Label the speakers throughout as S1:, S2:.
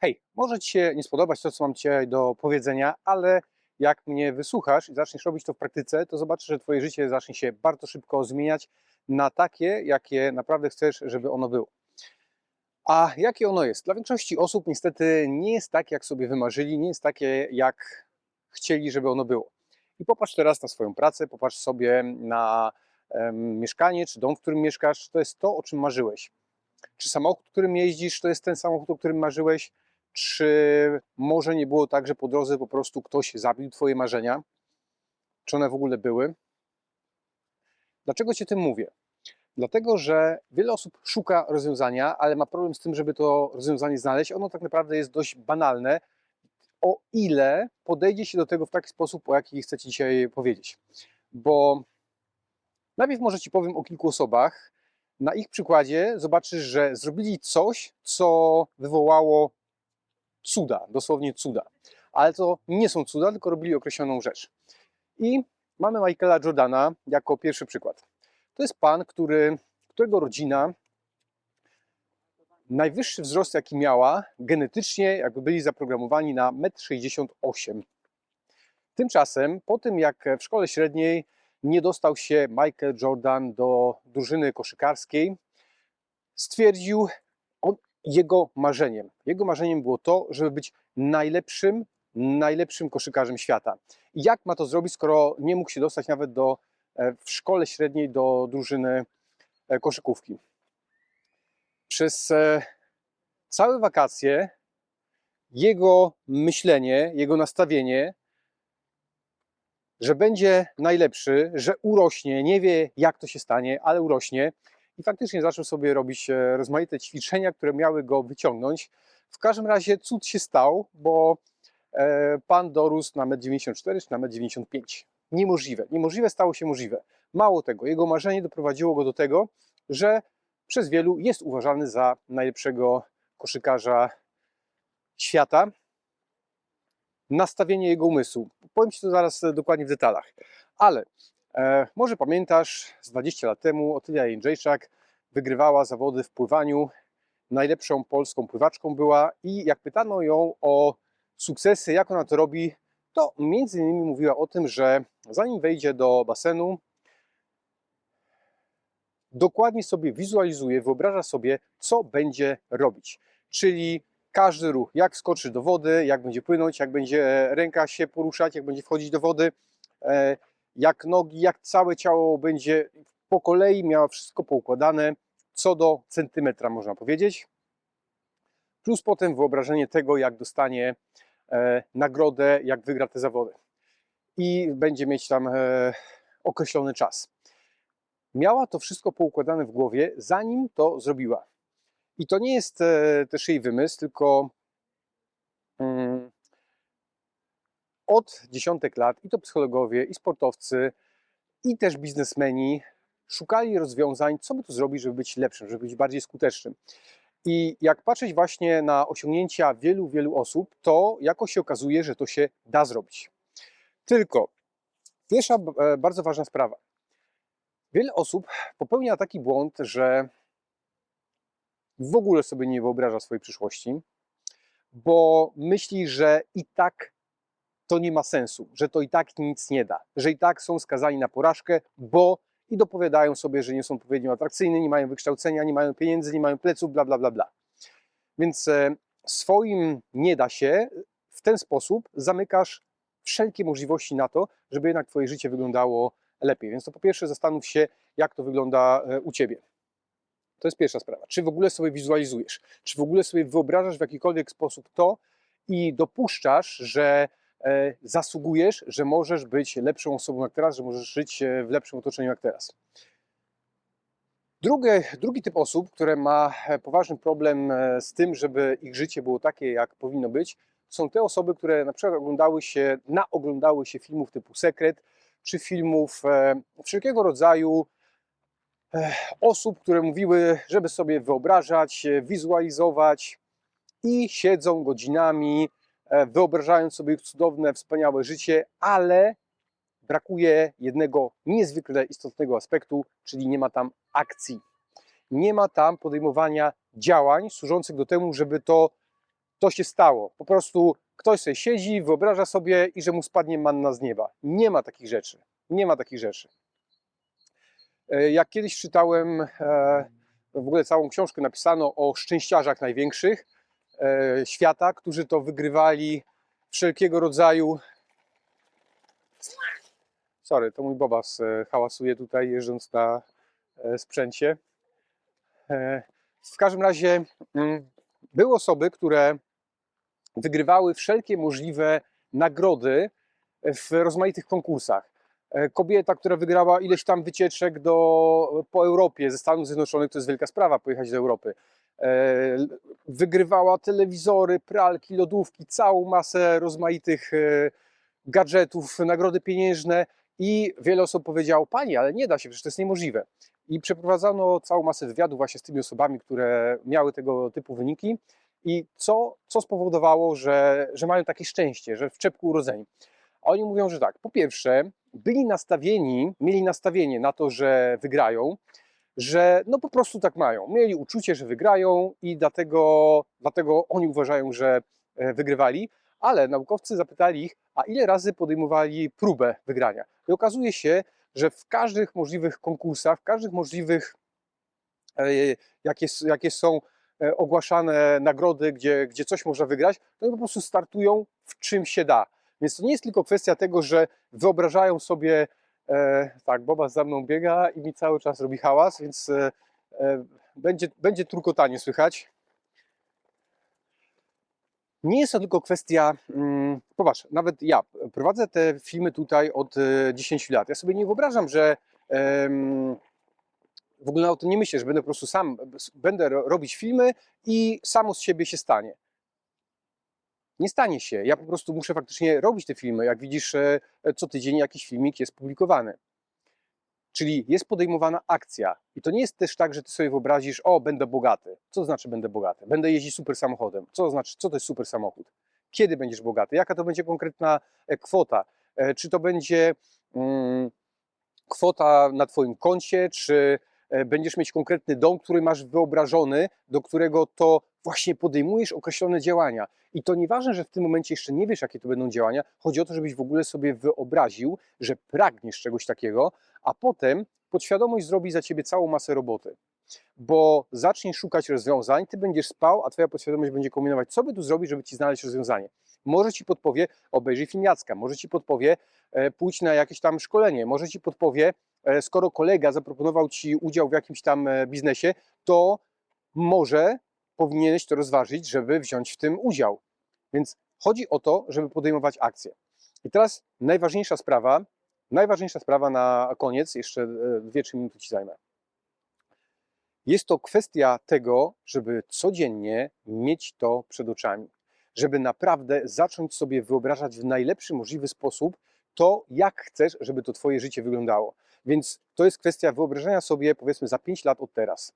S1: Hej, może Ci się nie spodobać to, co mam dzisiaj do powiedzenia, ale jak mnie wysłuchasz i zaczniesz robić to w praktyce, to zobaczysz, że Twoje życie zacznie się bardzo szybko zmieniać na takie, jakie naprawdę chcesz, żeby ono było. A jakie ono jest? Dla większości osób niestety nie jest tak, jak sobie wymarzyli, nie jest takie, jak chcieli, żeby ono było. I popatrz teraz na swoją pracę, popatrz sobie na mieszkanie czy dom, w którym mieszkasz. To jest to, o czym marzyłeś. Czy samochód, którym jeździsz, to jest ten samochód, o którym marzyłeś? Czy może nie było tak, że po drodze po prostu ktoś zabił Twoje marzenia? Czy one w ogóle były? Dlaczego Ci o tym mówię? Dlatego, że wiele osób szuka rozwiązania, ale ma problem z tym, żeby to rozwiązanie znaleźć. Ono tak naprawdę jest dość banalne, o ile podejdzie się do tego w taki sposób, o jaki chcę Ci dzisiaj powiedzieć. Bo najpierw może Ci powiem o kilku osobach. Na ich przykładzie zobaczysz, że zrobili coś, co wywołało cuda, dosłownie cuda. Ale to nie są cuda, tylko robili określoną rzecz. I mamy Michaela Jordana jako pierwszy przykład. To jest pan, którego rodzina najwyższy wzrost, jaki miała, genetycznie jakby byli zaprogramowani na 1,68 m. Tymczasem, po tym jak w szkole średniej nie dostał się Michael Jordan do drużyny koszykarskiej, stwierdził, jego marzeniem było to, żeby być najlepszym koszykarzem świata. I jak ma to zrobić, skoro nie mógł się dostać nawet w szkole średniej do drużyny koszykówki? Przez całe wakacje jego myślenie, jego nastawienie, że będzie najlepszy, że urośnie, nie wie jak to się stanie, ale urośnie i faktycznie zaczął sobie robić rozmaite ćwiczenia, które miały go wyciągnąć. W każdym razie cud się stał, bo pan dorósł na 1,94 m czy na 1,95 m. Niemożliwe. Niemożliwe stało się możliwe. Mało tego, jego marzenie doprowadziło go do tego, że przez wielu jest uważany za najlepszego koszykarza świata. Nastawienie jego umysłu. Powiem Ci to zaraz dokładnie w detalach. Ale może pamiętasz, z 20 lat temu Otylia Jędrzejczak wygrywała zawody w pływaniu. Najlepszą polską pływaczką była i jak pytano ją o sukcesy, jak ona to robi, to między innymi mówiła o tym, że zanim wejdzie do basenu, dokładnie sobie wizualizuje, wyobraża sobie, co będzie robić. Czyli każdy ruch, jak skoczy do wody, jak będzie płynąć, jak będzie ręka się poruszać, jak będzie wchodzić do wody, jak nogi, jak całe ciało będzie po kolei, miała wszystko poukładane co do centymetra, można powiedzieć. Plus potem wyobrażenie tego, jak dostanie nagrodę, jak wygra te zawody. I będzie mieć tam określony czas. Miała to wszystko poukładane w głowie, zanim to zrobiła. I to nie jest też jej wymysł, tylko od dziesiątek lat i to psychologowie, i sportowcy, i też biznesmeni szukali rozwiązań, co by tu zrobić, żeby być lepszym, żeby być bardziej skutecznym. I jak patrzeć właśnie na osiągnięcia wielu osób, to jakoś się okazuje, że to się da zrobić. Tylko pierwsza bardzo ważna sprawa. Wiele osób popełnia taki błąd, że w ogóle sobie nie wyobraża swojej przyszłości, bo myśli, że i tak to nie ma sensu, że to i tak nic nie da, że i tak są skazani na porażkę, bo i dopowiadają sobie, że nie są odpowiednio atrakcyjni, nie mają wykształcenia, nie mają pieniędzy, nie mają pleców, bla, bla, bla, bla. Więc swoim nie da się w ten sposób zamykasz wszelkie możliwości na to, żeby jednak Twoje życie wyglądało lepiej. Więc to po pierwsze zastanów się, jak to wygląda u Ciebie. To jest pierwsza sprawa. Czy w ogóle sobie wizualizujesz? Czy w ogóle sobie wyobrażasz w jakikolwiek sposób to i dopuszczasz, że zasługujesz, że możesz być lepszą osobą jak teraz, że możesz żyć w lepszym otoczeniu jak teraz? Drugi typ osób, które ma poważny problem z tym, żeby ich życie było takie, jak powinno być, są te osoby, które na przykład naoglądały się filmów typu Sekret, czy filmów wszelkiego rodzaju osób, które mówiły, żeby sobie wyobrażać, wizualizować i siedzą godzinami, wyobrażając sobie ich cudowne, wspaniałe życie, ale brakuje jednego niezwykle istotnego aspektu, czyli nie ma tam akcji. Nie ma tam podejmowania działań służących do temu, żeby to to się stało. Po prostu ktoś sobie siedzi, wyobraża sobie i że mu spadnie manna z nieba. Nie ma takich rzeczy. Nie ma takich rzeczy. Jak kiedyś czytałem w ogóle całą książkę napisano o szczęściarzach największych świata, którzy to wygrywali wszelkiego rodzaju... Sorry, to mój bobas hałasuje tutaj, jeżdżąc na sprzęcie. W każdym razie były osoby, które wygrywały wszelkie możliwe nagrody w rozmaitych konkursach. Kobieta, która wygrała ileś tam wycieczek po Europie, ze Stanów Zjednoczonych, to jest wielka sprawa pojechać do Europy. Wygrywała telewizory, pralki, lodówki, całą masę rozmaitych gadżetów, nagrody pieniężne i wiele osób powiedziało: pani, ale nie da się, przecież to jest niemożliwe. I przeprowadzano całą masę wywiadów właśnie z tymi osobami, które miały tego typu wyniki i co spowodowało, że mają takie szczęście, że w czepku urodzeni. Oni mówią, że tak, po pierwsze mieli nastawienie na to, że wygrają, że no po prostu tak mają. Mieli uczucie, że wygrają i dlatego oni uważają, że wygrywali, ale naukowcy zapytali ich, a ile razy podejmowali próbę wygrania. I okazuje się, że w każdych możliwych konkursach, w każdych możliwych, jakie są ogłaszane nagrody, gdzie coś można wygrać, to oni po prostu startują w czym się da. Więc to nie jest tylko kwestia tego, że wyobrażają sobie, tak, Boba za mną biega i mi cały czas robi hałas, więc będzie turkotanie słychać. Nie jest to tylko kwestia, popatrz, nawet ja prowadzę te filmy tutaj od 10 lat. Ja sobie nie wyobrażam, że w ogóle o tym nie myślę, że będę po prostu będę robić filmy i samo z siebie się stanie. Nie stanie się. Ja po prostu muszę faktycznie robić te filmy. Jak widzisz, co tydzień jakiś filmik jest publikowany. Czyli jest podejmowana akcja. I to nie jest też tak, że ty sobie wyobrazisz: o, będę bogaty. Co to znaczy będę bogaty? Będę jeździć super samochodem. Co to znaczy, co to jest super samochód? Kiedy będziesz bogaty? Jaka to będzie konkretna kwota? Czy to będzie kwota na twoim koncie, czy będziesz mieć konkretny dom, który masz wyobrażony, do którego to właśnie podejmujesz określone działania. I to nieważne, że w tym momencie jeszcze nie wiesz, jakie to będą działania. Chodzi o to, żebyś w ogóle sobie wyobraził, że pragniesz czegoś takiego, a potem podświadomość zrobi za ciebie całą masę roboty. Bo zaczniesz szukać rozwiązań, ty będziesz spał, a twoja podświadomość będzie kombinować, co by tu zrobić, żeby ci znaleźć rozwiązanie. Może ci podpowie: obejrzyj film Jacka, może ci podpowie: pójdź na jakieś tam szkolenie, może ci podpowie: skoro kolega zaproponował ci udział w jakimś tam biznesie, to może powinieneś to rozważyć, żeby wziąć w tym udział. Więc chodzi o to, żeby podejmować akcje. I teraz najważniejsza sprawa na koniec, jeszcze 2-3 minuty ci zajmę. Jest to kwestia tego, żeby codziennie mieć to przed oczami. Żeby naprawdę zacząć sobie wyobrażać w najlepszy możliwy sposób to, jak chcesz, żeby to twoje życie wyglądało. Więc to jest kwestia wyobrażenia sobie, powiedzmy, za 5 lat od teraz.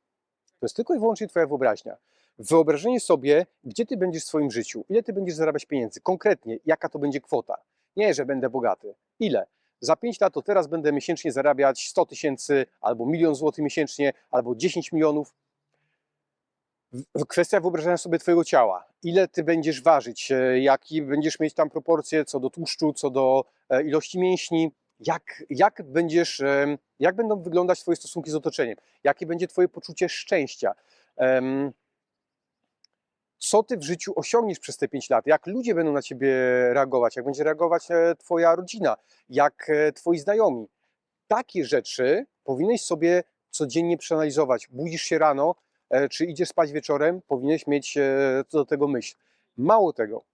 S1: To jest tylko i wyłącznie twoja wyobraźnia. Wyobrażenie sobie, gdzie ty będziesz w swoim życiu, ile ty będziesz zarabiać pieniędzy, konkretnie, jaka to będzie kwota. Nie, że będę bogaty. Ile? Za 5 lat to teraz będę miesięcznie zarabiać 100 000, albo 1 000 000 złotych miesięcznie, albo 10 milionów. Kwestia wyobrażenia sobie twojego ciała. Ile ty będziesz ważyć, jaki będziesz mieć tam proporcje co do tłuszczu, co do ilości mięśni, jak będą wyglądać twoje stosunki z otoczeniem, jakie będzie twoje poczucie szczęścia, co ty w życiu osiągniesz przez te 5 lat, jak ludzie będą na ciebie reagować, jak będzie reagować twoja rodzina, jak twoi znajomi. Takie rzeczy powinieneś sobie codziennie przeanalizować. Budzisz się rano, czy idziesz spać wieczorem, powinieneś mieć co do tego myśl. Mało tego.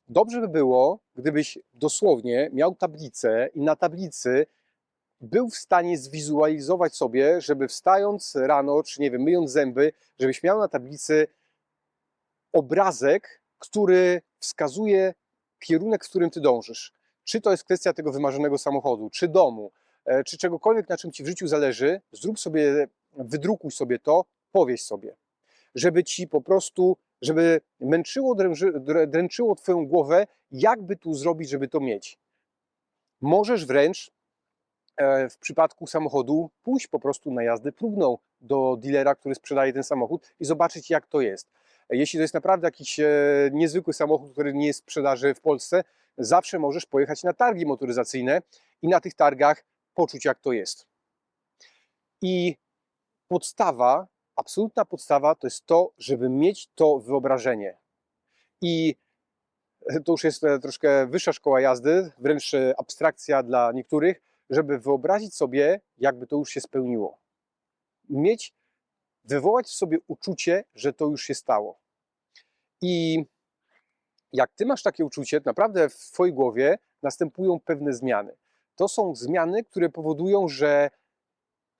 S1: Dobrze by było, gdybyś dosłownie miał tablicę i na tablicy był w stanie zwizualizować sobie, żeby wstając rano, czy nie wiem, myjąc zęby, żebyś miał na tablicy obrazek, który wskazuje kierunek, w którym ty dążysz. Czy to jest kwestia tego wymarzonego samochodu, czy domu, czy czegokolwiek, na czym ci w życiu zależy, wydrukuj sobie to, powieś sobie. Żeby ci po prostu, żeby dręczyło twoją głowę, jakby tu zrobić, żeby to mieć. Możesz wręcz w przypadku samochodu pójść po prostu na jazdę próbną do dealera, który sprzedaje ten samochód i zobaczyć, jak to jest. Jeśli to jest naprawdę jakiś niezwykły samochód, który nie jest w sprzedaży w Polsce, zawsze możesz pojechać na targi motoryzacyjne i na tych targach poczuć, jak to jest. I podstawa, absolutna podstawa to jest to, żeby mieć to wyobrażenie. I to już jest troszkę wyższa szkoła jazdy, wręcz abstrakcja dla niektórych, żeby wyobrazić sobie, jakby to już się spełniło. Wywołać w sobie uczucie, że to już się stało. I jak ty masz takie uczucie, naprawdę w twojej głowie następują pewne zmiany. To są zmiany, które powodują, że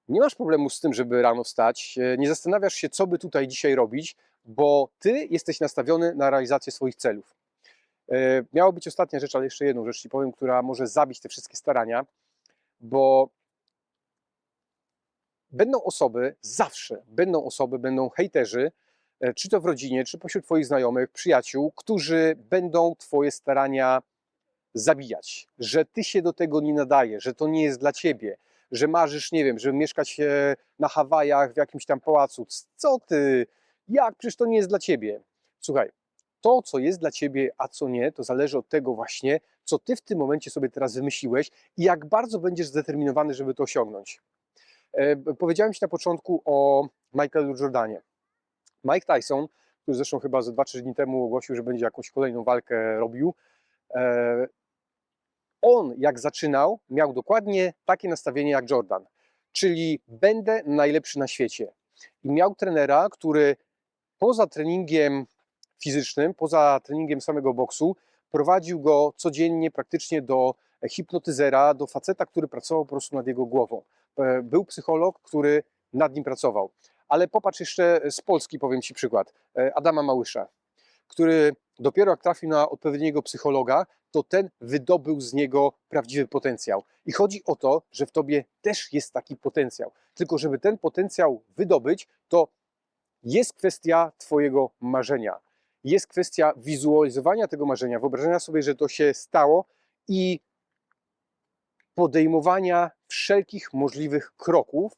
S1: nie masz problemu z tym, żeby rano wstać, nie zastanawiasz się, co by tutaj dzisiaj robić, bo ty jesteś nastawiony na realizację swoich celów. Miała być ostatnia rzecz, ale jeszcze jedną rzecz ci powiem, która może zabić te wszystkie starania, bo będą osoby, zawsze będą hejterzy, czy to w rodzinie, czy pośród twoich znajomych, przyjaciół, którzy będą twoje starania zabijać, że ty się do tego nie nadajesz, że to nie jest dla ciebie, że marzysz, nie wiem, żeby mieszkać na Hawajach w jakimś tam pałacu. Co ty? Jak? Przecież to nie jest dla ciebie. Słuchaj, to, co jest dla ciebie, a co nie, to zależy od tego właśnie, co ty w tym momencie sobie teraz wymyśliłeś i jak bardzo będziesz zdeterminowany, żeby to osiągnąć. Powiedziałem ci na początku o Michaelu Jordanie. Mike Tyson, który zresztą chyba ze 2-3 dni temu ogłosił, że będzie jakąś kolejną walkę robił, on jak zaczynał, miał dokładnie takie nastawienie jak Jordan, czyli będę najlepszy na świecie. I miał trenera, który poza treningiem fizycznym, poza treningiem samego boksu, prowadził go codziennie praktycznie do hipnotyzera, do faceta, który pracował po prostu nad jego głową. Był psycholog, który nad nim pracował. Ale popatrz jeszcze z Polski, powiem ci przykład, Adama Małysza, który dopiero jak trafił na odpowiedniego psychologa, to ten wydobył z niego prawdziwy potencjał. I chodzi o to, że w tobie też jest taki potencjał. Tylko żeby ten potencjał wydobyć, to jest kwestia twojego marzenia. Jest kwestia wizualizowania tego marzenia, wyobrażenia sobie, że to się stało i podejmowania wszelkich możliwych kroków,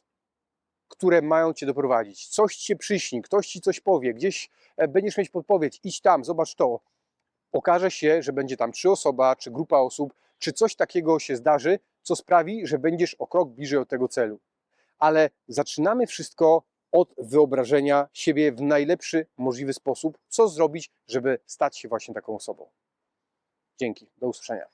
S1: które mają cię doprowadzić. Coś cię przyśni, ktoś ci coś powie, gdzieś będziesz mieć podpowiedź, idź tam, zobacz to. Okaże się, że będzie tam 3 osoby, czy grupa osób, czy coś takiego się zdarzy, co sprawi, że będziesz o krok bliżej od tego celu. Ale zaczynamy wszystko od wyobrażenia siebie w najlepszy możliwy sposób, co zrobić, żeby stać się właśnie taką osobą. Dzięki, do usłyszenia.